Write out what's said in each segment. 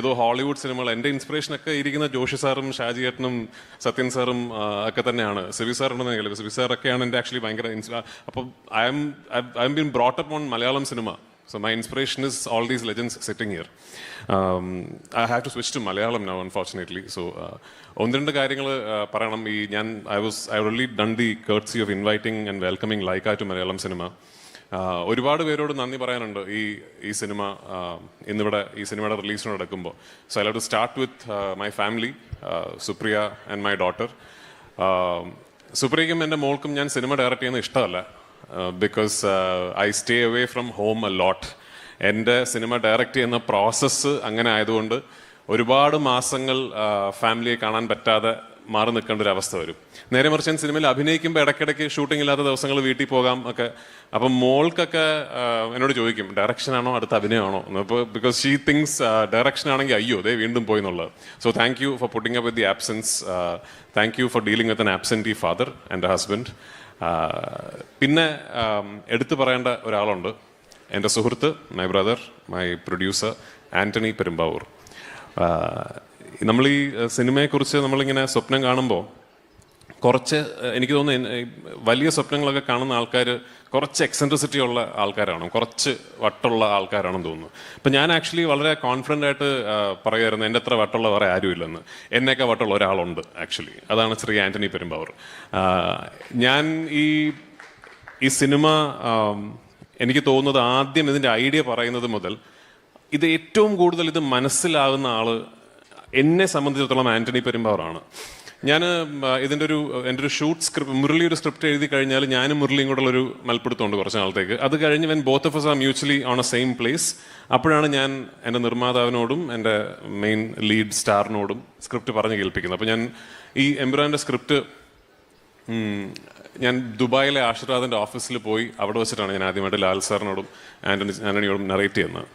ഏതോ ഹോളിവുഡ് സിനിമകൾ. എൻ്റെ ഇൻസ്പിറേഷനൊക്കെ ഇരിക്കുന്ന ജോഷി സാറും ഷാജിയേട്ടനും സത്യൻ സാറും ഒക്കെ തന്നെയാണ്. സിബി സാർ ഉണ്ടെന്ന് കേൾക്കും. സിബി സാറൊക്കെയാണ് എൻ്റെ ആക്ച്വലി ഭയങ്കര അപ്പം I M been brought up on Malayalam cinema. So my inspiration is all these legends sitting here. I have to switch to Malayalam now, unfortunately. So ഒന്ന് രണ്ട് കാര്യങ്ങൾ പറയണം. I really done the courtesy of inviting and welcoming Laika to Malayalam cinema. ഒരുപാട് പേരോട് നന്ദി പറയാനുണ്ട് ഈ cinema ഇന്നിവിടെ ഈ സിനിമയുടെ റിലീസിന് നടക്കുമ്പോൾ. So I have to start with my family, Supriya and my daughter. സുപ്രിയയ്ക്കും എൻ്റെ മോൾക്കും ഞാൻ സിനിമ ഡയറക്റ്റ് ചെയ്യുന്നത് ഇഷ്ടമല്ല. Because I stay away from home a lot. എൻ്റെ സിനിമ ഡയറക്റ്റ് ചെയ്യുന്ന പ്രോസസ്സ് അങ്ങനെ ആയതുകൊണ്ട് ഒരുപാട് മാസങ്ങൾ ഫാമിലിയെ കാണാൻ പറ്റാതെ മാറി നിൽക്കേണ്ട ഒരു അവസ്ഥ വരും. നേരെ മറിച്ച് ഞാൻ സിനിമയിൽ അഭിനയിക്കുമ്പോൾ ഇടയ്ക്കിടയ്ക്ക് ഷൂട്ടിംഗ് ഇല്ലാത്ത ദിവസങ്ങൾ വീട്ടിൽ പോകാം ഒക്കെ. അപ്പം മോൾക്കൊക്കെ എന്നോട് ചോദിക്കും ഡയറക്ഷൻ ആണോ അടുത്ത അഭിനയമാണോ എന്ന്. അപ്പോൾ ബിക്കോസ് ഷീ തിങ്സ് ഡയറക്ഷൻ ആണെങ്കിൽ അയ്യോ ദേ വീണ്ടും പോയി എന്നുള്ളത്. So thank you for putting up with the absence. Thank you for dealing with an absentee father and husband. പിന്നെ എടുത്തു പറയേണ്ട ഒരാളുണ്ട്, എൻ്റെ സുഹൃത്ത്, my brother, my producer Antony Perumbavoor. നമ്മൾ ഈ സിനിമയെക്കുറിച്ച് നമ്മളിങ്ങനെ സ്വപ്നം കാണുമ്പോൾ കുറച്ച് എനിക്ക് തോന്നുന്നു വലിയ സ്വപ്നങ്ങളൊക്കെ കാണുന്ന ആൾക്കാർ കുറച്ച് എക്സെൻട്രിസിറ്റി ഉള്ള ആൾക്കാരാണ്, കുറച്ച് വട്ടുള്ള ആൾക്കാരാണെന്ന് തോന്നുന്നു. അപ്പം ഞാൻ ആക്ച്വലി വളരെ കോൺഫിഡൻ്റ് ആയിട്ട് പറയുമായിരുന്നു എൻ്റെ അത്ര വട്ടുള്ള വേറെ ആരുമില്ലെന്ന്. എന്നെയൊക്കെ വട്ടുള്ള ഒരാളുണ്ട് ആക്ച്വലി, അതാണ് ശ്രീ ആൻ്റണി പെരുമ്പാവൂർ. ഞാൻ ഈ സിനിമ എനിക്ക് തോന്നുന്നത് ആദ്യം ഇതിൻ്റെ ഐഡിയ പറയുന്നത് മുതൽ ഇത് ഏറ്റവും കൂടുതൽ ഇത് മനസ്സിലാകുന്ന ആള് എന്നെ സംബന്ധിച്ചിടത്തോളം ആൻ്റണി പെരുമ്പാവൂറാണ്. ഞാൻ എൻ്റെ ഒരു ഷൂട്ട് സ്ക്രിപ്റ്റ്, മുരളി ഒരു സ്ക്രിപ്റ്റ് എഴുതി കഴിഞ്ഞാൽ ഞാനും മുരളിയും കൂടെ ഒരു മൽപ്പിടുത്തമുണ്ട് കുറച്ച് നാളത്തേക്ക്. അത് കഴിഞ്ഞ് when both of us are mutually on a same place, അപ്പോഴാണ് ഞാൻ എൻ്റെ നിർമ്മാതാവിനോടും എൻ്റെ മെയിൻ ലീഡ് സ്റ്റാറിനോടും സ്ക്രിപ്റ്റ് പറഞ്ഞ് കേൾപ്പിക്കുന്നത്. അപ്പോൾ ഞാൻ ഈ എമ്പുരാൻ്റെ സ്ക്രിപ്റ്റ് ഞാൻ ദുബായിലെ ആശീർവാദിൻ്റെ ഓഫീസിൽ പോയി അവിടെ വെച്ചിട്ടാണ് ഞാൻ ആദ്യമായിട്ട് ലാൽ സാറിനോടും ആൻ്റണിയോടും നറേറ്റ് ചെയ്യുന്നത്.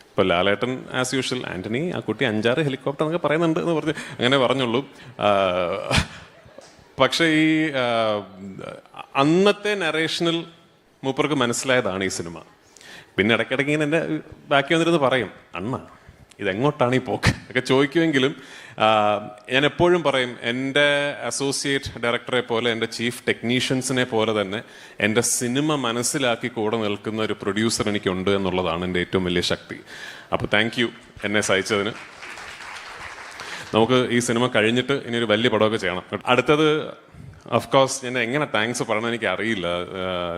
ഇപ്പോൾ ലാലേട്ടൻ ആസ് യൂഷ്വൽ ആൻ്റണി ആ കുട്ടി 5-6 ഹെലികോപ്റ്റർ എന്നൊക്കെ പറയുന്നുണ്ട് എന്ന് പറഞ്ഞ് അങ്ങനെ പറഞ്ഞുള്ളൂ. പക്ഷേ ഈ അന്നത്തെ നറേഷനിൽ മൂപ്പർക്ക് മനസ്സിലായതാണ് ഈ സിനിമ. പിന്നെ ഇടയ്ക്കിടയ്ക്ക് ഇങ്ങനെ എൻ്റെ ബാക്കി വന്നിരുന്ന് പറയും, അണ്ണ ഇതെങ്ങോട്ടാണ് ഈ പോക്ക് ഒക്കെ ചോദിക്കുമെങ്കിലും ഞാൻ എപ്പോഴും പറയും, എൻ്റെ അസോസിയേറ്റ് ഡയറക്ടറെ പോലെ, എൻ്റെ ചീഫ് ടെക്നീഷ്യൻസിനെ പോലെ തന്നെ എൻ്റെ സിനിമ മനസ്സിലാക്കി കൂടെ നിൽക്കുന്ന ഒരു പ്രൊഡ്യൂസർ എനിക്കുണ്ട് എന്നുള്ളതാണ് എൻ്റെ ഏറ്റവും വലിയ ശക്തി. അപ്പോൾ താങ്ക് യു എന്നെ സഹായിച്ചതിന്. നമുക്ക് ഈ സിനിമ കഴിഞ്ഞിട്ട് ഇനി ഒരു വലിയ പടമൊക്കെ ചെയ്യണം. അടുത്തത് ഓഫ്കോഴ്സ് ഞാൻ എങ്ങനെ താങ്ക്സ് പറയണമെന്ന് എനിക്ക് അറിയില്ല.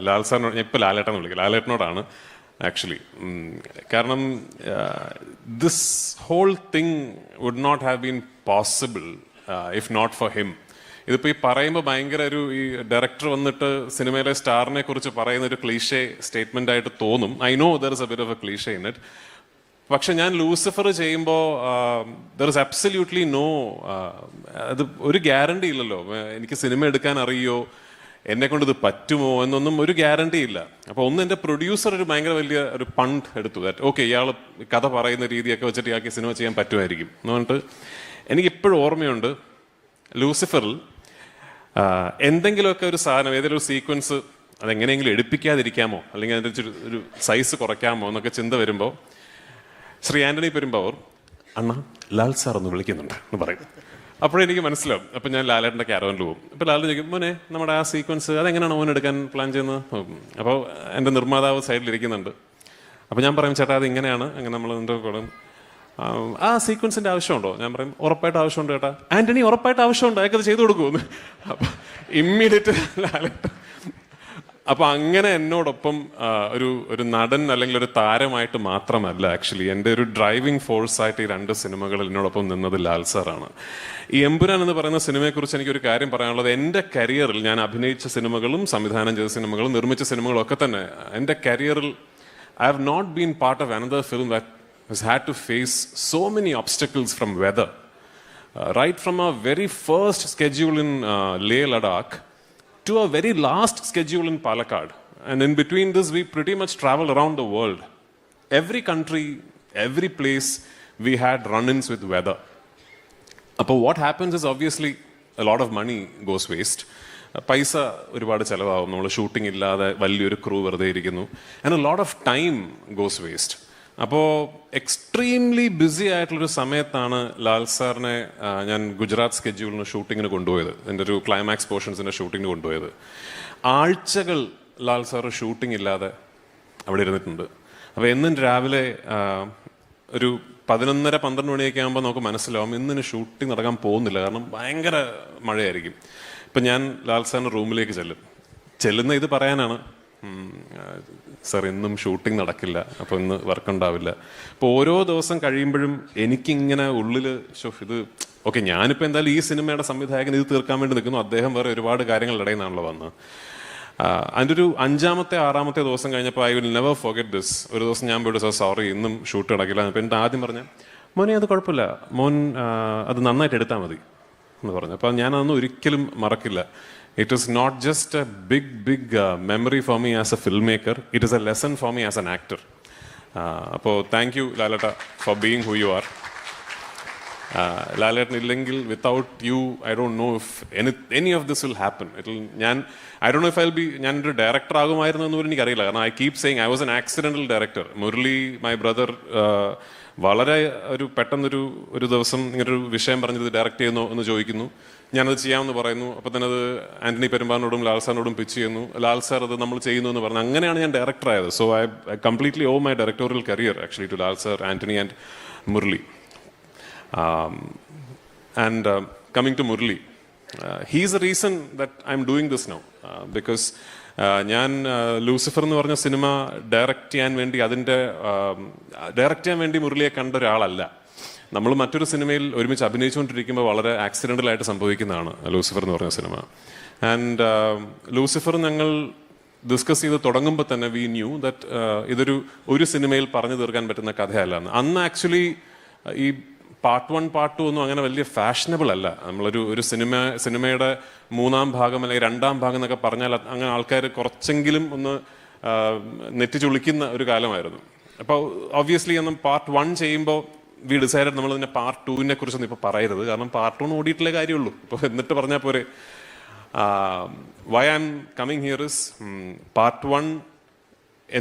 ലാൽ സാറിനോട്, ഞാൻ ഇപ്പോൾ ലാലേട്ടനെ വിളിക്കും, ലാലേട്ടനോടാണ് ആക്ച്വലി. കാരണം this whole thing would not have been possible if not for him. ഇതിപ്പോൾ ഈ പറയുമ്പോൾ ഭയങ്കര ഈ ഡയറക്ടർ വന്നിട്ട് സിനിമയിലെ സ്റ്റാറിനെ കുറിച്ച് പറയുന്ന ഒരു ക്ലീഷേ സ്റ്റേറ്റ്മെൻ്റ് ആയിട്ട് തോന്നും. I know there is A bit of A cliché in it. പക്ഷെ ഞാൻ ലൂസിഫർ ചെയ്യുമ്പോൾ ദർ ഇസ് അബ്സല്യൂട്ട്ലി നോ, അത് ഒരു ഗ്യാരണ്ടി ഇല്ലല്ലോ. എനിക്ക് സിനിമ എടുക്കാൻ അറിയോ, എന്നെ കൊണ്ട് ഇത് പറ്റുമോ എന്നൊന്നും ഒരു ഗ്യാരണ്ടി ഇല്ല. അപ്പോൾ എൻ്റെ പ്രൊഡ്യൂസർ ഒരു ഭയങ്കര വലിയ ഒരു പണ്ട് എടുത്തു, ദാറ്റ് ഓക്കെ ഇയാൾ കഥ പറയുന്ന രീതിയൊക്കെ വെച്ചിട്ട് ഇയാൾക്ക് സിനിമ ചെയ്യാൻ പറ്റുമായിരിക്കും എന്ന് പറഞ്ഞിട്ട്. എനിക്കിപ്പോഴും ഓർമ്മയുണ്ട് ലൂസിഫറിൽ എന്തെങ്കിലുമൊക്കെ ഒരു സാധനം, ഏതെങ്കിലും ഒരു സീക്വൻസ് അതെങ്ങനെയെങ്കിലും എടുപ്പിക്കാതിരിക്കാമോ അല്ലെങ്കിൽ അതിൻ്റെ ഒരു സൈസ് കുറയ്ക്കാമോ എന്നൊക്കെ ചിന്ത വരുമ്പോൾ ശ്രീ ആൻ്റണി പെരുമ്പാവൂർ, അണ്ണ ലാൽ സാർ ഒന്ന് വിളിക്കുന്നുണ്ട് എന്ന് പറയും. അപ്പോഴെനിക്ക് മനസ്സിലാവും. അപ്പം ഞാൻ ലാലേട്ടൻ്റെ ക്യാരവനിൽ പോകും. ഇപ്പോൾ ലാൽ ചോദിക്കും, മോനെ നമ്മുടെ ആ സീക്വൻസ് അതെങ്ങനെയാണ് മോൻ എടുക്കാൻ പ്ലാൻ ചെയ്യുന്നത്? അപ്പോൾ എൻ്റെ നിർമ്മാതാവ് സൈഡിലിരിക്കുന്നുണ്ട്. അപ്പോൾ ഞാൻ പറയും, ചേട്ടാ അത് ഇങ്ങനെയാണ്, അങ്ങനെ നമ്മൾ ആ സീക്വൻസിൻ്റെ ആവശ്യമുണ്ടോ? ഞാൻ പറയും ഉറപ്പായിട്ട് ആവശ്യമുണ്ട് ചേട്ടാ. ആൻ്റണി ഉറപ്പായിട്ട് ആവശ്യമുണ്ട്, അയാൾക്കത് ചെയ്തു കൊടുക്കുമെന്ന്. അപ്പം ഇമ്മീഡിയറ്റ് ലാലേട്ടൻ. അപ്പം അങ്ങനെ എന്നോടൊപ്പം ഒരു നടൻ അല്ലെങ്കിൽ ഒരു താരമായിട്ട് മാത്രമല്ല, ആക്ച്വലി എൻ്റെ ഒരു ഡ്രൈവിംഗ് ഫോഴ്സായിട്ട് ഈ 2 സിനിമകളിൽ എന്നോടൊപ്പം നിന്നത് ലാൽ സാറാണ്. ഈ എമ്പുരാൻ എന്ന് പറയുന്ന സിനിമയെക്കുറിച്ച് എനിക്കൊരു കാര്യം പറയാനുള്ളത്, എൻ്റെ കരിയറിൽ ഞാൻ അഭിനയിച്ച സിനിമകളും സംവിധാനം ചെയ്ത സിനിമകളും നിർമ്മിച്ച സിനിമകളും ഒക്കെ തന്നെ എൻ്റെ കരിയറിൽ I have not been part of another film that has had to face so many obstacles from weather. Right from our very first schedule in Leh Ladakh to our very last schedule in Palakkad. And in between this, we pretty much travel around the world. Every country, every place, we had run-ins with weather. But what happens is obviously a lot of money goes waste. പൈസ ഒരുപാട് ചിലവാകും, നമ്മൾ shooting ഇല്ലാതെ വലിയൊരു crew വെറുതെ ഇരിക്കുന്നു. And a lot of time goes waste. അപ്പോൾ extremely BC ആയിട്ടുള്ളൊരു സമയത്താണ് ലാൽ സാറിനെ ഞാൻ ഗുജറാത്ത് സ്കെഡ്യൂളിന് ഷൂട്ടിങ്ങിന് കൊണ്ടുപോയത്. എൻ്റെ ഒരു ക്ലൈമാക്സ് പോർഷൻസിൻ്റെ ഷൂട്ടിങ്ങിന് കൊണ്ടുപോയത്. ആഴ്ചകൾ ലാൽ സാറ് ഷൂട്ടിംഗ് ഇല്ലാതെ അവിടെ ഇരുന്നിട്ടുണ്ട്. അപ്പോൾ എന്നും രാവിലെ ഒരു 11:30-12 മണിയൊക്കെ ആകുമ്പോൾ നമുക്ക് മനസ്സിലാവും ഇന്നിന് ഷൂട്ടിംഗ് നടക്കാൻ പോകുന്നില്ല, കാരണം ഭയങ്കര മഴയായിരിക്കും. ഇപ്പം ഞാൻ ലാൽ സാറിൻ്റെ റൂമിലേക്ക് ചെല്ലുന്ന ഇത് പറയാനാണ്, സാർ ഇന്നും ഷൂട്ടിംഗ് നടക്കില്ല, അപ്പോൾ ഇന്ന് വർക്ക് ഉണ്ടാവില്ല. അപ്പോൾ ഓരോ ദിവസം കഴിയുമ്പോഴും എനിക്കിങ്ങനെ ഉള്ളിൽ ഇത് ഓക്കെ, ഞാനിപ്പോൾ എന്തായാലും ഈ സിനിമയുടെ സംവിധായകൻ ഇത് തീർക്കാൻ വേണ്ടി നിൽക്കുന്നു, അദ്ദേഹം വേറെ ഒരുപാട് കാര്യങ്ങളുടെ ഇടയിൽ നിന്നാണല്ലോ വന്നത്. അതിൻ്റെ ഒരു 5-6 ദിവസം കഴിഞ്ഞപ്പോൾ I will never forget this. ഒരു ദിവസം ഞാൻ പോയിട്ട് സാർ സോറി ഇന്നും ഷൂട്ട് നടക്കില്ല. അപ്പോൾ എൻ്റെ ആദ്യം പറഞ്ഞ മോനെ അത് കുഴപ്പമില്ല മോൻ, അത് നന്നായിട്ട് എടുത്താൽ മതി എന്ന് പറഞ്ഞു. അപ്പോൾ ഞാനതൊന്നും ഒരിക്കലും മറക്കില്ല. It is not just a big memory for me as a filmmaker. It is a lesson for me as an actor. അപ്പോൾ താങ്ക് യു ലാലേട്ട for being who you are. Lalettan ഇല്ലെങ്കിൽ without you I don't know if any of this will happen. I don't know if I will be, ഞാനൊരു director ആകുമായിരുന്നു എന്ന് പോലും എനിക്കറിയില്ല. കാരണം I keep saying I was an accidental director. Murali my brother വളരെ പെട്ടെന്നൊരു ദിവസം ഇങ്ങനൊരു വിഷയം പറഞ്ഞത് ഡയറക്റ്റ് ചെയ്യുന്നു എന്ന് ചോദിക്കുന്നു. ഞാനത് ചെയ്യാമെന്ന് പറയുന്നു. അപ്പോൾ തന്നെ അത് ആൻ്റണി പെരുമ്പാറിനോടും ലാൽ സാറിനോടും പിച്ച് ചെയ്യുന്നു. ലാൽ സാർ അത് നമ്മൾ ചെയ്യുന്നു എന്ന് പറഞ്ഞു. അങ്ങനെയാണ് ഞാൻ ഡയറക്ടർ ആയത്. So I completely owe my directorial career actually to Lal sir, Antony and Murali. And coming to Murali, he is the reason that I'm doing this now, because ഞാൻ ലൂസിഫർ എന്ന് പറഞ്ഞ സിനിമ ഡയറക്റ്റ് ചെയ്യാൻ വേണ്ടി മുരളിയെ കണ്ട ഒരാളല്ല. നമ്മൾ മറ്റൊരു സിനിമയിൽ ഒരുമിച്ച് അഭിനയിച്ചുകൊണ്ടിരിക്കുമ്പോൾ വളരെ ആക്സിഡൻ്റലായിട്ട് സംഭവിക്കുന്നതാണ് ലൂസിഫർ എന്ന് പറഞ്ഞ സിനിമ. ആൻഡ് ലൂസിഫർ ഞങ്ങൾ ഡിസ്കസ് ചെയ്ത് തുടങ്ങുമ്പോൾ തന്നെ വി ന്യൂ ദറ്റ് ഒരു സിനിമയിൽ പറഞ്ഞു തീർക്കാൻ പറ്റുന്ന കഥയല്ല. അന്ന് ആക്ച്വലി ഈ പാർട്ട് 1 പാർട്ട് 2 ഒന്നും അങ്ങനെ വലിയ ഫാഷനബിൾ അല്ല. നമ്മളൊരു സിനിമയുടെ 3-ാം ഭാഗം അല്ലെങ്കിൽ 2-ാം ഭാഗം എന്നൊക്കെ പറഞ്ഞാൽ അങ്ങനെ ആൾക്കാർ കുറച്ചെങ്കിലും ഒന്ന് നെറ്റി ചുളിക്കുന്ന ഒരു കാലമായിരുന്നു. അപ്പോൾ ഒബ്വിയസ്ലി ഒന്നും പാർട്ട് 1 ചെയ്യുമ്പോൾ വി ഡിസൈഡഡ് നമ്മൾ ഇതിൻ്റെ പാർട്ട് 2-നെ കുറിച്ചൊന്നും ഇപ്പോൾ പറയരുത്, കാരണം പാർട്ട് 1 ഓടിയിട്ടുള്ള കാര്യമുള്ളൂ. ഇപ്പോൾ എന്നിട്ട് പറഞ്ഞാൽ പോരെ. Why I am coming here is part 1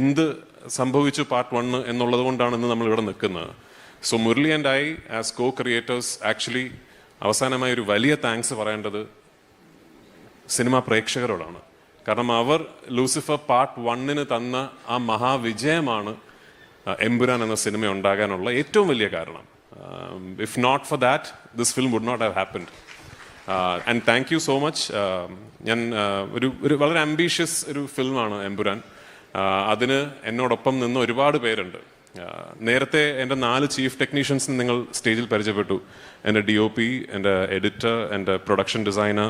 എന്ത് സംഭവിച്ചു പാർട്ട് 1 എന്നുള്ളത് കൊണ്ടാണ് ഇന്ന് നമ്മൾ ഇവിടെ നിൽക്കുന്നത്. So Murali and I as co creators actually അവസാനമായി ഒരു വലിയ താങ്ക്സ് പറയേണ്ടത് സിനിമാ പ്രേക്ഷകരോടാണ്. കാരണം അവർ ലൂസിഫർ പാർട്ട് 1-ന് തന്ന ആ മഹാവിജയമാണ് എമ്പുരാൻ എന്ന സിനിമ ഉണ്ടാകാനുള്ള ഏറ്റവും വലിയ കാരണം. If not for that this film would not have happened. And thank you so much. ഞാൻ ഒരു വളരെ ആംബീഷ്യസ് ഒരു ഫിലിമാണ് എമ്പുരാൻ. അതിന് എന്നോടൊപ്പം നിന്ന് ഒരുപാട് പേരുണ്ട്. നേരത്തെ എൻ്റെ 4 ചീഫ് ടെക്നീഷ്യൻസിന് നിങ്ങൾ സ്റ്റേജിൽ പരിചയപ്പെട്ടു. എൻ്റെ DOP, എൻ്റെ എഡിറ്റർ, എൻ്റെ production designer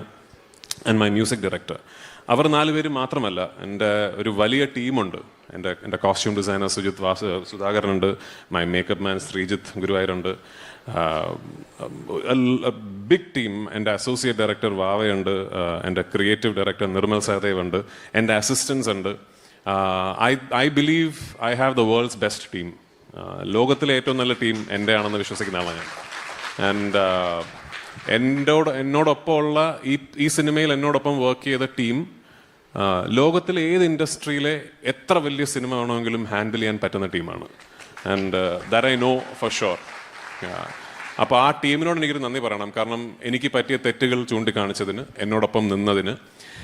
and my music director. അവർ 4 പേര് മാത്രമല്ല, എൻ്റെ ഒരു വലിയ ടീമുണ്ട്. എൻ്റെ കോസ്റ്റ്യൂം ഡിസൈനർ സുധാകരനുണ്ട്, മൈ മേക്കപ്പ് മാൻ ശ്രീജിത്ത് ഗുരുവായൂരുണ്ട്, ബിഗ് ടീം. എൻ്റെ അസോസിയേറ്റ് ഡയറക്ടർ വാവയുണ്ട്, എൻ്റെ ക്രിയേറ്റീവ് ഡയറക്ടർ നിർമ്മൽ സഹദേവ് ഉണ്ട്, എൻ്റെ അസിസ്റ്റൻസ് ഉണ്ട്. I believe I have the world's best team. ലോകത്തിലെ ഏറ്റവും നല്ല ടീം എൻ്റെ ആണെന്ന് വിശ്വസിക്കുന്ന ആളാണ് ഞാൻ. ആൻഡ് എന്നോടൊപ്പമുള്ള ഈ സിനിമയിൽ എന്നോടൊപ്പം വർക്ക് ചെയ്ത ടീം ലോകത്തിലെ ഏത് ഇൻഡസ്ട്രിയിലെ എത്ര വലിയ സിനിമ വേണമെങ്കിലും ഹാൻഡിൽ ചെയ്യാൻ പറ്റുന്ന ടീമാണ്. And that I know for sure. അപ്പോൾ ആ ടീമിനോട് എനിക്കൊരു നന്ദി പറയണം. കാരണം എനിക്ക് പറ്റിയ തെറ്റുകൾ ചൂണ്ടിക്കാണിച്ചതിന്, എന്നോടൊപ്പം നിന്നതിന്.